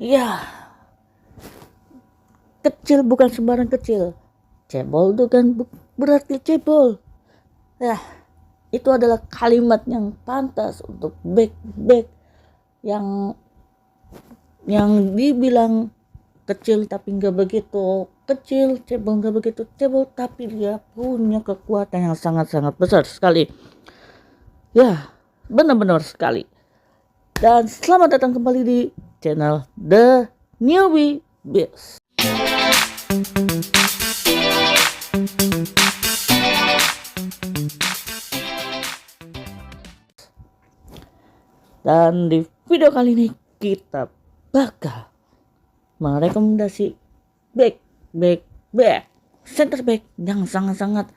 Ya, kecil bukan sembarang kecil. Cebol itu kan berarti cebol. Ya, itu adalah kalimat yang pantas untuk back yang dibilang kecil tapi nggak begitu kecil, cebol nggak begitu cebol, tapi dia punya kekuatan yang sangat-sangat besar sekali. Ya, benar-benar sekali. Dan selamat datang kembali di channel The Newbie Biz. Dan di video kali ini kita bakal merekomendasi back center back yang sangat-sangat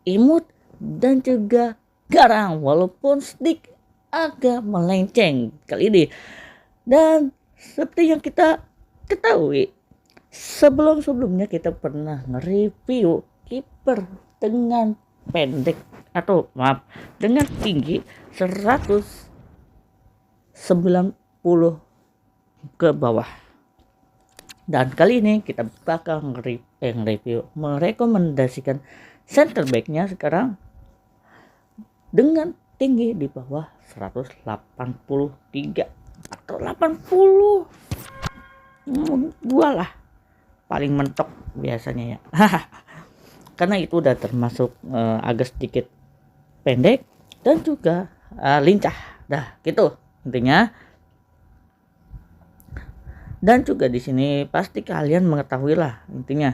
imut dan juga garang walaupun sedikit agak melenceng kali ini. Dan seperti yang kita ketahui, sebelumnya kita pernah nge-review kiper dengan pendek dengan tinggi 190 ke bawah. Dan kali ini kita bakal nge-review merekomendasikan center backnya sekarang dengan tinggi di bawah 183 atau 82 lah paling mentok biasanya ya. Karena itu udah termasuk agak sedikit pendek dan juga lincah dah gitu intinya. Dan juga di sini pasti kalian mengetahui lah intinya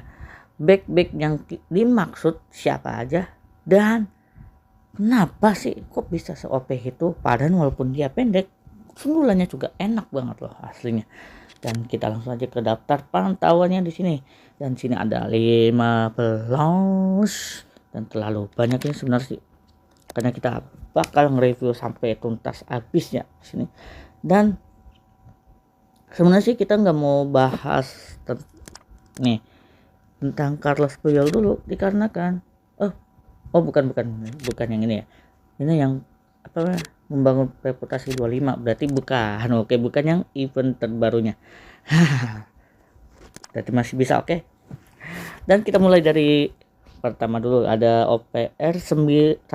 back yang dimaksud siapa aja dan kenapa sih kok bisa se-OP itu, padahal walaupun dia pendek sundulannya juga enak banget loh aslinya. Dan kita langsung aja ke daftar pantauannya di sini. Dan sini ada 15 dan terlalu banyak ini sebenarnya sih, karena kita bakal nge-review sampai tuntas habisnya di sini. Dan sebenarnya sih kita nggak mau bahas tentang Carlos Puyol dulu dikarenakan bukan yang ini ya. Ini yang membangun reputasi 25, berarti bukan yang event terbarunya. Berarti masih bisa oke. Dan kita mulai dari pertama dulu, ada OPR 1990.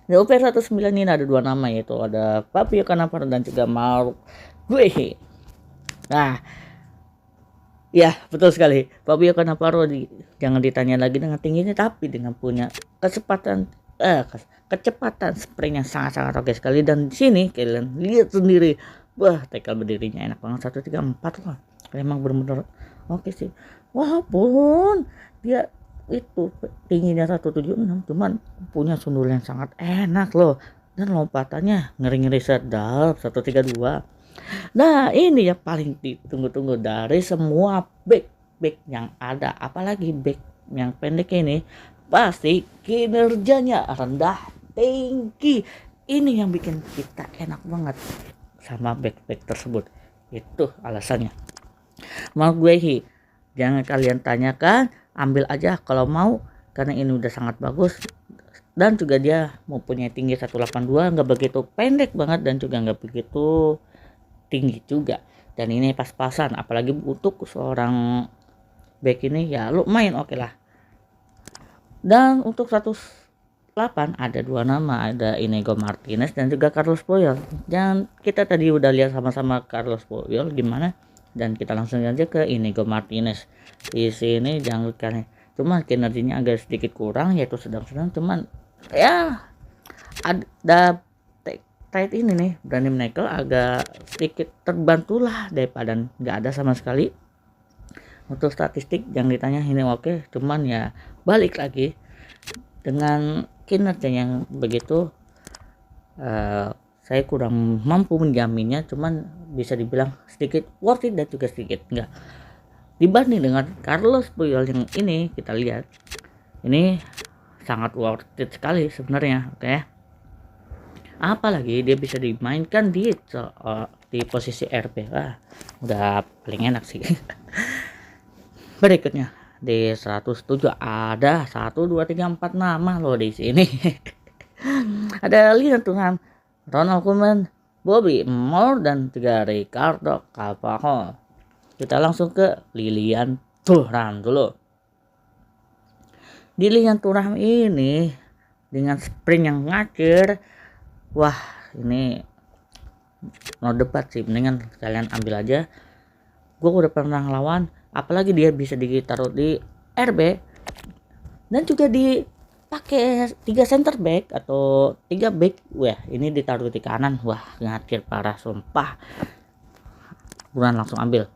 Di OPR 19 ini ada dua nama, yaitu ada Fabio Cannavaro dan juga Mark Guehi. Nah, ya betul sekali, Fabio Cannavaro jangan ditanya lagi dengan tingginya, tapi dengan punya kecepatan sprint yang sangat-sangat oke sekali. Dan di sini kalian lihat sendiri, tackle berdirinya enak banget, 134 loh. Memang benar-benar oke sih, walaupun dia itu tingginya 176, cuman punya sundul yang sangat enak loh, dan lompatannya ngeri-ngeri sedap, 132. Nah ini ya paling ditunggu-tunggu dari semua back yang ada, apalagi back yang pendek ini pasti kinerjanya rendah tinggi. Ini yang bikin kita enak banget sama back tersebut, itu alasannya. Mark Guehi, jangan kalian tanyakan, ambil aja kalau mau, karena ini udah sangat bagus. Dan juga dia mempunyai tinggi 182, nggak begitu pendek banget dan juga nggak begitu tinggi juga. Dan ini pas-pasan, apalagi untuk seorang back ini ya lumayan oke lah. Dan untuk 108 ada dua nama, ada Inigo Martinez dan juga Carlos Puyol. Dan kita tadi udah lihat sama-sama Carlos Puyol gimana, dan kita langsung aja ke Inigo Martinez. Di sini jangan lupa, cuman kinerjanya agak sedikit kurang, yaitu sedang-sedang, cuman ya ada tight ini nih, Brandon Michael agak sedikit terbantulah daripada nggak ada sama sekali. Untuk statistik yang ditanya ini oke, cuman ya balik lagi dengan kinerja yang begitu, saya kurang mampu menjaminnya, cuman bisa dibilang sedikit worth it dan juga sedikit enggak dibanding dengan Carlos Puyol yang ini. Kita lihat ini sangat worth it sekali sebenarnya, oke. Apalagi dia bisa dimainkan di posisi RP, udah paling enak sih. Berikutnya di 107 ada 1 2 3 4 nama loh di sini. Ada Lian Tuhan, Ronald Koeman, Bobby Moore dan 3 Ricardo Carvajal. Kita langsung ke Lilian Thuram dulu. Di Lilian Thuram ini dengan sprint yang ngacir, wah ini no debat sih, mendingan kalian ambil aja. Gue udah pernah ngelawan, apalagi dia bisa ditaruh di RB dan juga dipakai 3 center back atau 3 back. Wah ini ditaruh di kanan, wah ngacir parah sumpah. Buruan langsung ambil.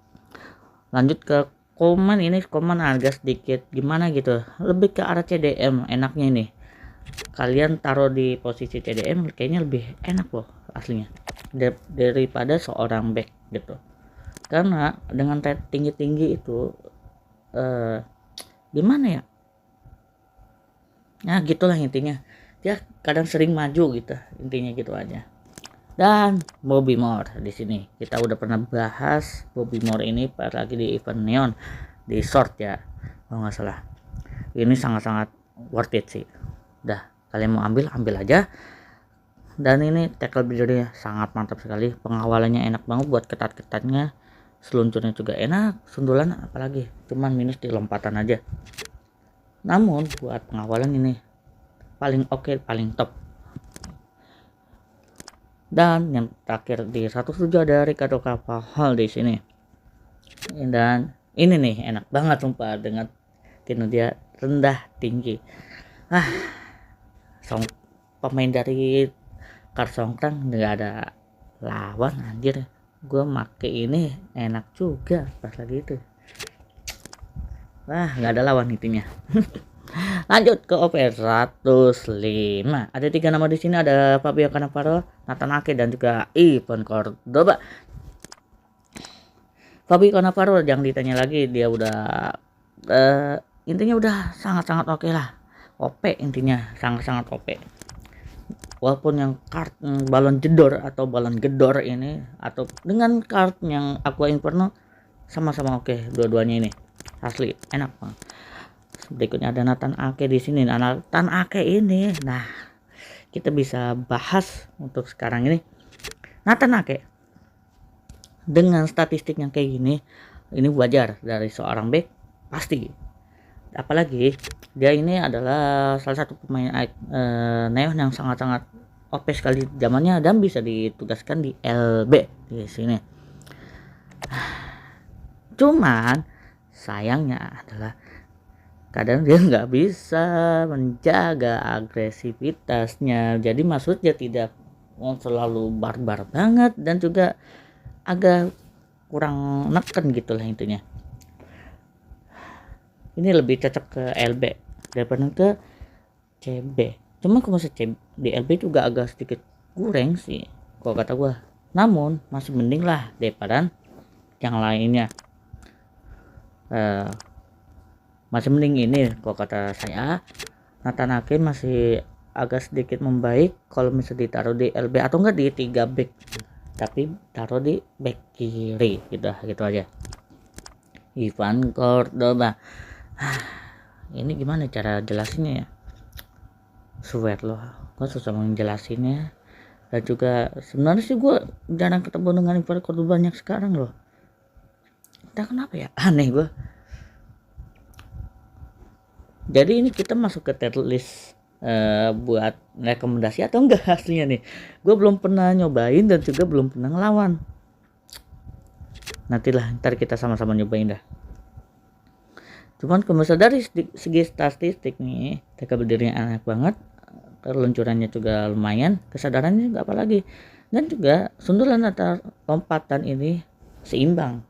Lanjut ke Coman. Ini Coman agak sedikit gimana gitu, lebih ke arah CDM enaknya ini. Kalian taruh di posisi CDM kayaknya lebih enak loh aslinya daripada seorang back gitu, karena dengan tinggi itu gimana ya, nah gitulah intinya, dia kadang sering maju gitu, intinya gitu aja. Dan Bobby Moore, di sini kita udah pernah bahas Bobby Moore ini lagi di event Neon di short ya kalau nggak salah. Ini sangat-sangat worth it sih. Udah, kalian mau ambil aja. Dan ini tackle berdirinya sangat mantap sekali, pengawalannya enak banget buat ketat-ketatnya, seluncurnya juga enak, sundulan apalagi cuman minus di lompatan aja. Namun buat pengawalan ini paling oke, paling top. Dan yang terakhir di 107 ada Ricardo Carvajal di sini. Dan ini nih enak banget sumpah dengan kinerja rendah tinggi. Pemain dari Karsongkrang nggak ada lawan anjir. Gue make ini enak juga pas lagi itu. Wah nggak ada lawan intinya. Lanjut ke OPR 105. Ada 3 nama di sini, ada Fabio Cannavaro, Nathan Ake dan juga Ivan Cordoba. Fabio Cannavaro jangan ditanya lagi, dia udah intinya udah sangat-sangat oke lah. OP intinya sangat-sangat OP. Walaupun yang kart balon jedor atau balon gedor ini atau dengan kart yang Aqua Inferno sama-sama oke dua-duanya ini. Asli enak banget. Berikutnya ada Nathan Ake di sini. Nah, Nathan Ake ini, nah kita bisa bahas untuk sekarang ini. Nathan Ake dengan statistik yang kayak gini, ini wajar dari seorang back pasti. Apalagi dia ini adalah salah satu pemain Neon yang sangat-sangat OP sekali zamannya dan bisa ditugaskan di LB di sini. Cuman sayangnya adalah kadang dia nggak bisa menjaga agresivitasnya, jadi maksudnya tidak selalu barbar banget dan juga agak kurang neken gitulah intinya. Ini lebih cocok ke LB daripada ke CB. Cuma kalau di LB juga agak sedikit kurang sih kalau kata gua. Namun masih mending lah daripada yang lainnya. Masih mending ini kalau kata saya. Nathan Ake masih agak sedikit membaik kalau misalnya ditaruh di LB atau enggak di 3 back, tapi taruh di back kiri gitu aja. Ivan Cordoba. Ini gimana cara jelasinnya ya? Swear loh, gue susah menjelasinnya. Dan juga sebenarnya sih gue jarang ketemu dengan Ivan Cordoba banyak sekarang loh. Entah kenapa ya, aneh gue. Jadi ini kita masuk ke tier list buat rekomendasi atau enggak aslinya nih. Gue belum pernah nyobain dan juga belum pernah ngelawan. Nantilah ntar kita sama-sama nyobain dah. Cuman kalau dari segi statistik nih, tackle berdirinya enak banget, keluncurannya juga lumayan, kesadarannya juga apalagi, dan juga sundulan atau lompatan ini seimbang.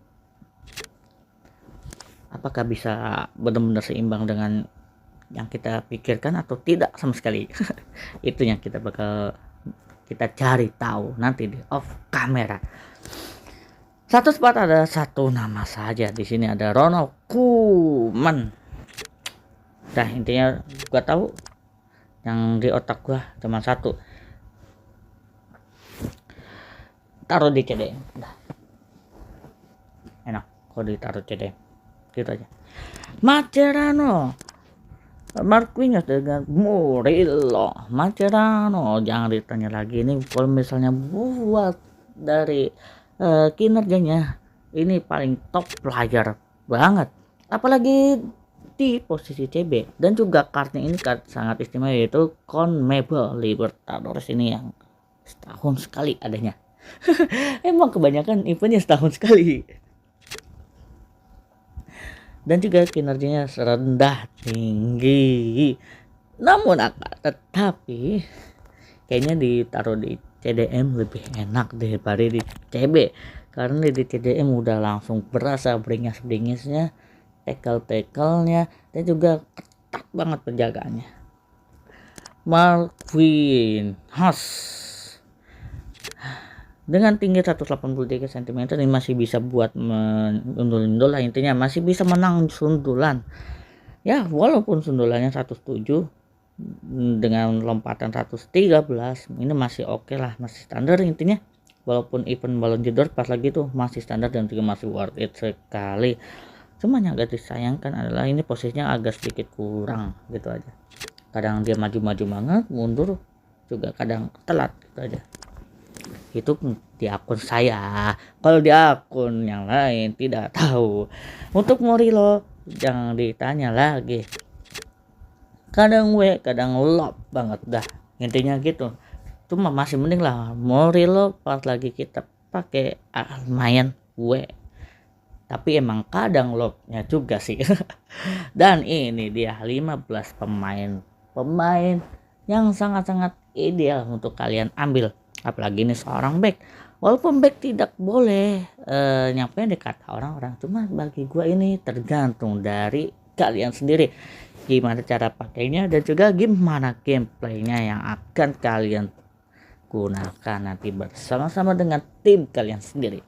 Apakah bisa benar-benar seimbang dengan yang kita pikirkan atau tidak sama sekali? Itu yang kita cari tahu nanti di off kamera. Satu spot ada satu nama saja di sini, ada Ronald Koeman. Nah intinya gua tahu yang di otak gua cuma satu, taruh di CDM. Nah, enak kalau ditaruh CDM gitu aja. Mascherano, Marquinhos dengan Murillo. Mascherano jangan ditanya lagi, ini kalau misalnya buat dari kinerjanya ini paling top player banget, apalagi di posisi CB. Dan juga kartnya ini kart sangat istimewa, yaitu CONMEBOL Libertadores ini yang setahun sekali adanya. Emang kebanyakan eventnya setahun sekali. Dan juga kinerjanya rendah tinggi, namun tetapi kayaknya ditaruh di CDM lebih enak daripada di CB, karena di CDM udah langsung berasa beringas-beringisnya, tackle-nya, dan juga ketat banget penjagaannya. Marvin Haas dengan tinggi 183 cm ini masih bisa buat mendul-ndul lah, intinya masih bisa menang sundulan ya, walaupun sundulannya 107 dengan lompatan 113 ini masih oke lah, masih standar intinya. Walaupun event Ballon d'Or pas lagi tuh masih standar dan juga masih worth it sekali. Cuma yang agak disayangkan adalah ini posisinya agak sedikit kurang gitu aja. Kadang dia maju-maju banget, mundur juga kadang telat gitu aja. Itu di akun saya, kalau di akun yang lain tidak tahu. Untuk Morillo jangan ditanya lagi, kadang kadang lob banget dah, intinya gitu. Cuma masih mending lah Morillo pas lagi kita pakai main tapi emang kadang lobnya juga sih. Dan ini dia 15 pemain yang sangat-sangat ideal untuk kalian ambil, apalagi ini seorang back. Walaupun back tidak boleh nyampe dekat orang-orang, cuma bagi gua ini tergantung dari kalian sendiri gimana cara pakainya dan juga gimana gameplaynya yang akan kalian gunakan nanti bersama-sama dengan tim kalian sendiri.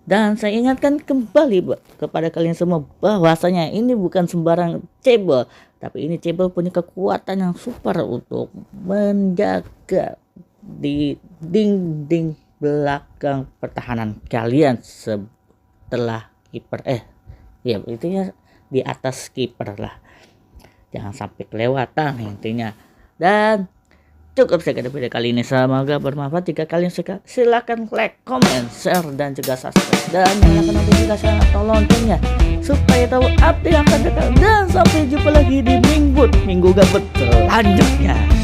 Dan saya ingatkan kembali kepada kalian semua bahwasanya ini bukan sembarang cebol, tapi ini cebol punya kekuatan yang super untuk menjaga di dinding belakang pertahanan kalian setelah kiper ya intinya di atas kiper lah, jangan sampai kelewatan intinya. Dan cukup sekian video kali ini, semoga bermanfaat. Jika kalian suka silakan like, comment, share, dan juga subscribe dan nyalakan notifikasi atau loncengnya supaya tahu update yang akan datang. Dan sampai jumpa lagi di minggu gabut selanjutnya.